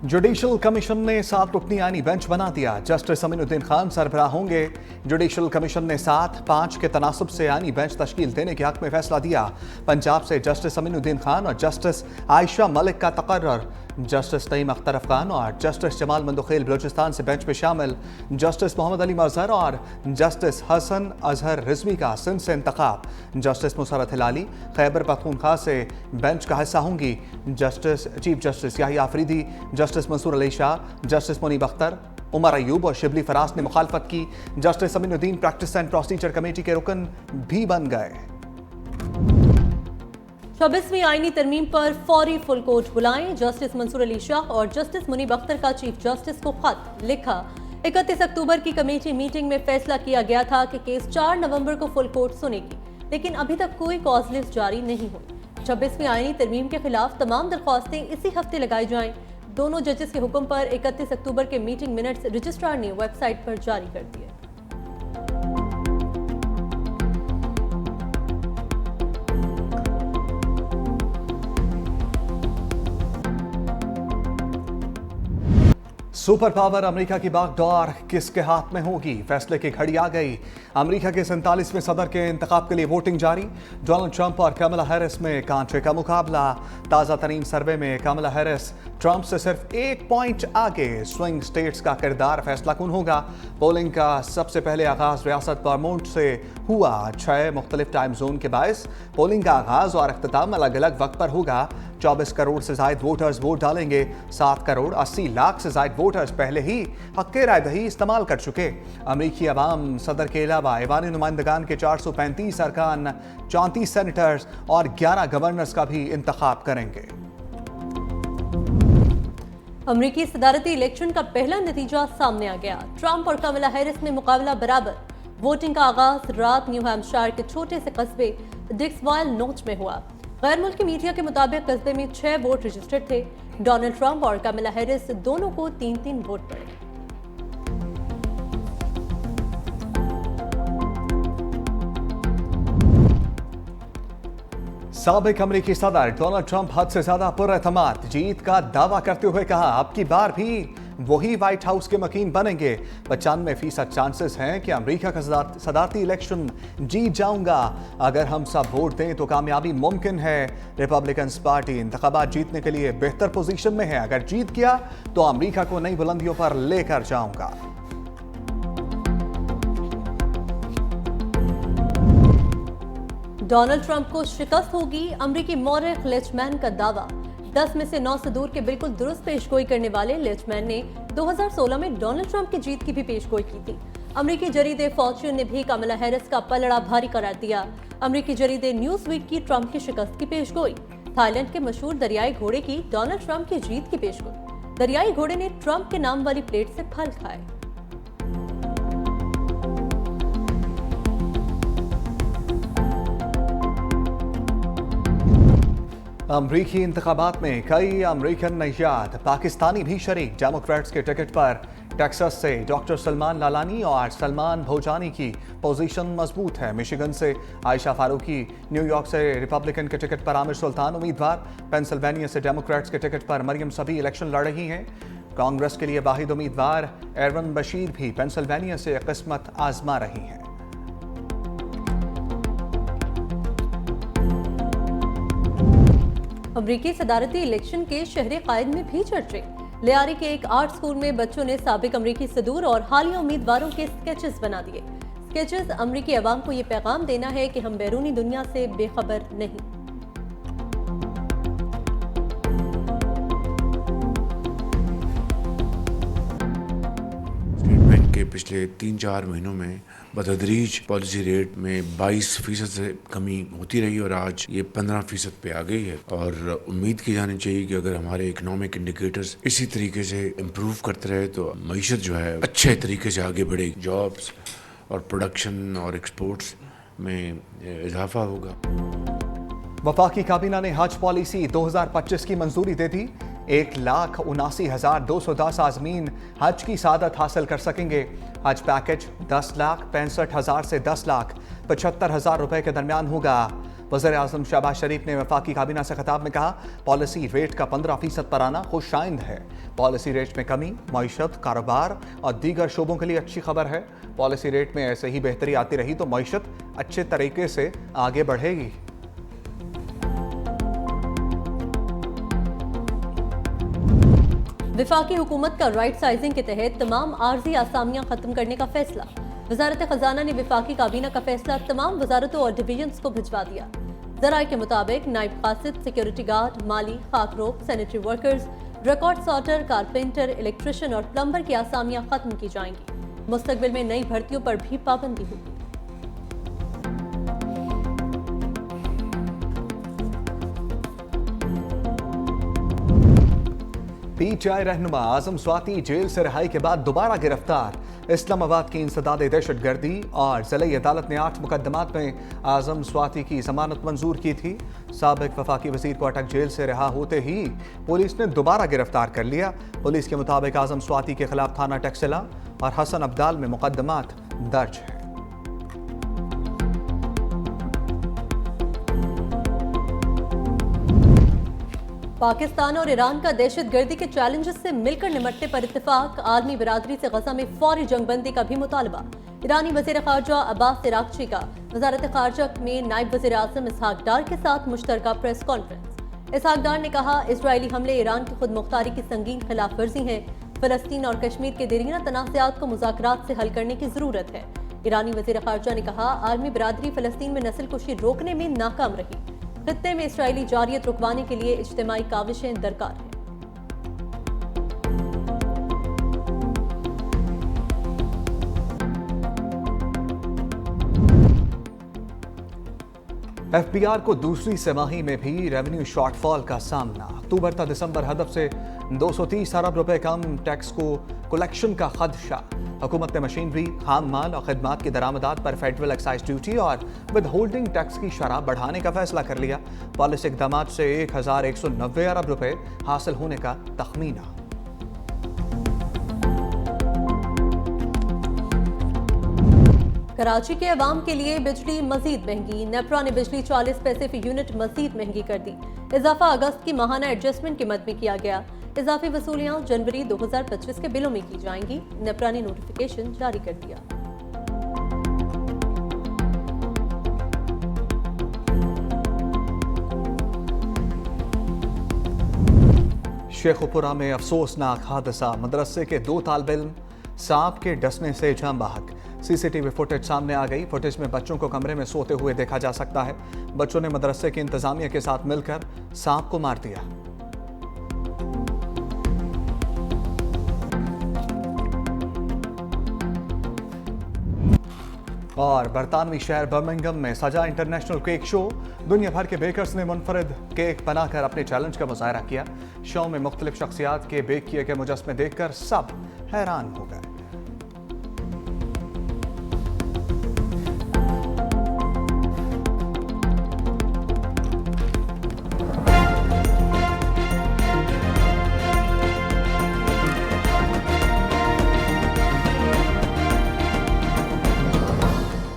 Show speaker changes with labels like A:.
A: Judicial commission ने 7 रुकनी आईनी bench बना दिया। जस्टिस अमीनुद्दीन खान सरबराह होंगे। जुडिशल कमीशन ने 7-5 के तनासुब से आईनी बेंच तश्कील देने के हक में फैसला दिया। पंजाब से जस्टिस अमीनुद्दीन खान और जस्टिस आयशा मलिक का तकर्रर। जस्टिस नईम अख्तर अफगान और जस्टिस जमाल मंदुखेल बलूचिस्तान से बेंच में शामिल। जस्टिस मोहम्मद अली मजहर और जस्टिस हसन अजहर रिजवी का सिंध से इंतखाब। जस्टिस मुसरत हिलाली खैबर पख्तूनख्वा से बेंच का हिस्सा होंगी। Chief justice Yahya Afridi, justice Mansoor Ali Shah, justice Munib Akhtar, Umar Ayub और शिबली फराज ने मुखालफत की। Justice Aminuddin practice and procedure committee के रुकन भी बन गए।
B: 26वीं आईनी तरमीम पर फौरी फुल कोर्ट बुलाएं। जस्टिस मंसूर अली शाह और जस्टिस मुनीब अख्तर का चीफ जस्टिस को खत लिखा। 31 अक्टूबर की कमेटी मीटिंग में फैसला किया गया था कि केस 4 नवंबर को फुल कोर्ट सुनेगी, लेकिन अभी तक कोई कॉज लिस्ट जारी नहीं हुई। 26वीं आईनी तरमीम के खिलाफ तमाम दरख्वास्तें इसी हफ्ते लगाई जाएं। दोनों जजेस के हुक्म पर 31 अक्टूबर के मीटिंग मिनट्स रजिस्ट्रार ने वेबसाइट पर जारी कर दिए।
A: सुपर पावर अमेरिका की बागडोर किसके हाथ में होगी? फैसले की घड़ी आ गई। अमेरिका के 47वें सदर के इंतखाब के लिए वोटिंग जारी। डोनाल्ड ट्रंप और कमला हैरिस में कांटे का मुकाबला। ताज़ा तरीन सर्वे में कमला हैरिस ट्रंप से सिर्फ 1 पॉइंट आगे। स्विंग स्टेट्स का किरदार फैसला कुन होगा। पोलिंग का सबसे पहले आगाज रियासत वर्मोंट से हुआ। 6 मुख्तलिफ टाइम जोन के बायस पोलिंग का आगाज और अख्ताम अलग अलग वक्त पर होगा। 24 करोड़ से ज्यादा वोटर्स वोट डालेंगे। 7 करोड़ 80 लाख से ज्यादा वोटर्स पहले ही हक़ राय दही इस्तेमाल कर चुके। अमरीकी अवाम सदर के अलावा ऐवान नुमाइंदगान के 435 अरकान, 34 सेनेटर्स और 11 गवर्नर्स का भी इंतखाब करेंगे।
B: अमरीकी सदारती इलेक्शन का पहला नतीजा सामने आ गया। ट्रंप और कमला हैरिस में मुकाबला बराबर। वोटिंग का आगाज रात न्यू हैम्पशायर के छोटे से कस्बे डिक्सवाइल नोच में हुआ। गैर मुल्की मीडिया के मुताबिक कस्बे में 6 वोट रजिस्टर्ड थे। डोनाल्ड ट्रंप और कमला हैरिस दोनों को 3-3 वोट पड़े।
A: साबिक अमेरिकी सदर डोनाल्ड ट्रंप हद से ज्यादा पुरएतमाद जीत का दावा करते हुए कहा, अब की बार भी वही व्हाइट हाउस के मकीन बनेंगे। 95% चांसेस हैं कि अमेरिका का सदारती इलेक्शन जीत जाऊंगा। अगर हम सब वोट दें तो कामयाबी मुमकिन है। रिपब्लिकन पार्टी इंतखाबात जीतने के लिए बेहतर पोजीशन में है। अगर जीत गया तो अमेरिका को नई बुलंदियों पर लेकर जाऊंगा।
B: डोनाल्ड ट्रंप को शिकस्त होगी। अमेरिकी मौरख लेचमैन का दावा। 10 में से 9 से दूर के बिल्कुल दुरुस्त पेशगोई करने वाले लेचमैन ने 2016 में डोनाल्ड ट्रंप की जीत की भी पेशगोई की थी। अमेरिकी जरीदे फॉर्च्यून ने भी कमला हैरिस का पलड़ा भारी करार दिया। अमेरिकी जरीदे न्यूज़वीक की ट्रंप की शिकस्त की पेशगोई। थाईलैंड के मशहूर दरियाई घोड़े की डोनाल्ड ट्रंप की जीत की पेशगोई। दरियाई घोड़े ने ट्रंप के नाम वाली प्लेट से फल खाए।
A: अमरीकी इंतखाबात में कई अमरीकन नैयाद पाकिस्तानी भी शरीक। डेमोक्रेट्स के टिकट पर टेक्सास से डॉक्टर सलमान लालानी और सलमान भोजानी की पोजीशन मजबूत है। मिशिगन से आयशा फारूकी, न्यूयॉर्क से रिपब्लिकन के टिकट पर आमिर सुल्तान उम्मीदवार, पेंसिल्वेनिया से डेमोक्रेट्स के टिकट पर मरियम सबी इलेक्शन लड़ रही हैं। कांग्रेस के लिए वाहिद उम्मीदवार एरवन बशीर भी पेंसिल्वेनिया से किस्मत आजमा रही हैं।
B: अमरीकी सदारती इलेक्शन के शहर कायद में भी चर्चे। लियारी के एक आर्ट स्कूल में बच्चों ने साबिक अमरीकी सदूर और हालिया उम्मीदवारों के स्केचेस बना दिए। स्केचेस अमरीकी अवाम को ये पैगाम देना है कि हम बैरूनी दुनिया से बेखबर नहीं।
C: स्टेट बैंक के पिछले 3-4 महीनों में बतदरीज पॉलिसी रेट में 22% से कमी होती रही और आज ये 15% पे आ गई है। और उम्मीद की जानी चाहिए कि अगर हमारे इकोनॉमिक इंडिकेटर्स इसी तरीके से इम्प्रूव करते रहे तो मईशत जो है अच्छे तरीके से आगे बढ़ेगी। जॉब्स और प्रोडक्शन और एक्सपोर्ट्स में इजाफा होगा।
A: वफाकी काबीना ने हज पॉलिसी 2025 की मंजूरी दे दी। 1,79,210 आज़मीन हज की सादत हासिल कर सकेंगे। हज पैकेज 10,65,000 से 10,75,000 रुपए के दरमियान होगा। वज़ीर आज़म शहबाज शरीफ ने वफाकी काबीना से खिताब में कहा, पॉलिसी रेट का 15% पर आना खुशाइंद है। पॉलिसी रेट में कमी मईशत, कारोबार और दीगर शोबों के लिए अच्छी खबर है। पॉलिसी रेट में ऐसे ही बेहतरी आती रही तो मईशत अच्छे तरीके से आगे बढ़ेगी।
B: विफाकी हुकूमत का राइट साइजिंग के तहत तमाम आर्जी असामियां खत्म करने का फैसला। वजारत खजाना ने विफाकी काबीना का फैसला तमाम वजारतों और डिवीजन्स को भिजवा दिया। जराये के मुताबिक नायब कासिद, सिक्योरिटी गार्ड, माली, खाकरोब, sanitary workers, record sorter, carpenter, electrician और प्लम्बर की असामियां खत्म की जाएंगी। मुस्तकबिल में नई भर्तियों पर भी पाबंदी होगी।
A: पीटीआई रहनुमा आजम स्वाति जेल से रिहाई के बाद दोबारा गिरफ्तार। इस्लामाबाद की इंसदाद दहशतगर्दी और ज़िली अदालत ने 8 मुकदमात में आजम स्वाति की जमानत मंजूर की थी। साबिक वफाकी वजीर को अटक जेल से रिहा होते ही पुलिस ने दोबारा गिरफ्तार कर लिया। पुलिस के मुताबिक आजम स्वाति के खिलाफ थाना टक्सिला और हसन अब्दाल में मुकदमात दर्ज है।
B: पाकिस्तान और ईरान का दहशतगर्दी के चैलेंजेस से मिलकर निपटने पर इत्तेफाक। आलमी बिरादरी से गजा में फौरी जंगबंदी का भी मुतालबा। ईरानी वज़ीर ख़ारजा अब्बास इराक़ची का वज़ारत ख़ारजा में नायब वज़ीर आज़म इसहाक डार के साथ मुश्तरका प्रेस कॉन्फ्रेंस। इसहाक डार ने कहा, इजरायली हमले ईरान की खुद मुख्तारी की संगीन खिलाफ वर्जी है। फ़लस्तीन और कश्मीर के देरीना तनाज़ात को मुज़ाकरात से हल करने की ज़रूरत है। ईरानी वज़ीर ख़ारजा ने कहा, आलमी बिरादरी फ़लस्तीन में नस्लकुशी रोकने में नाकाम रही। खित्ते में इसराइली जारियत रुकवाने के लिए इज्तिमाई काविशें दरकार हैं।
A: एफबीआर को दूसरी तिमाही में भी रेवेन्यू शॉर्टफॉल का सामना। अक्टूबर तक दिसंबर हदफ से 230 अरब रुपए कम टैक्स को कलेक्शन का खदशा। हुकूमत ने मशीनरी, खाम माल और खदमात की दरामदात पर फेडरल एक्साइज ड्यूटी और विद होल्डिंग टैक्स की शरह बढ़ाने का फैसला कर लिया। पॉलिसी इक़दामात से 1190 अरब रुपए हासिल होने का तखमीना।
B: कराची के अवाम के लिए बिजली मजीद महंगी। नेपरा ने बिजली 40 पैसे फी यूनिट मजीद महंगी कर दी। इजाफा अगस्त की माहाना एडजस्टमेंट की मद में किया गया। इजाफी वसूलियां जनवरी 2025 के बिलों में की जाएंगी। नेपरा ने नोटिफिकेशन जारी कर दिया।
A: शेखुपुरा में अफसोसनाक हादसा। मदरसे के 2 तालिब इल्म सांप के डसने से जान बहक। सीसीटीवी फुटेज सामने आ गई। फुटेज में बच्चों को कमरे में सोते हुए देखा जा सकता है। बच्चों ने मदरसे की इंतजामिया के साथ मिलकर सांप को मार दिया। और बरतानवी शहर बर्मिंघम में सजा इंटरनेशनल केक शो। दुनिया भर के बेकर्स ने मुनफरद केक बनाकर अपने चैलेंज का मुजाहरा किया। शो में मुख्तलिफ शख्सियात के बेक किए गए मुजस्मे देखकर सब हैरान हो गए।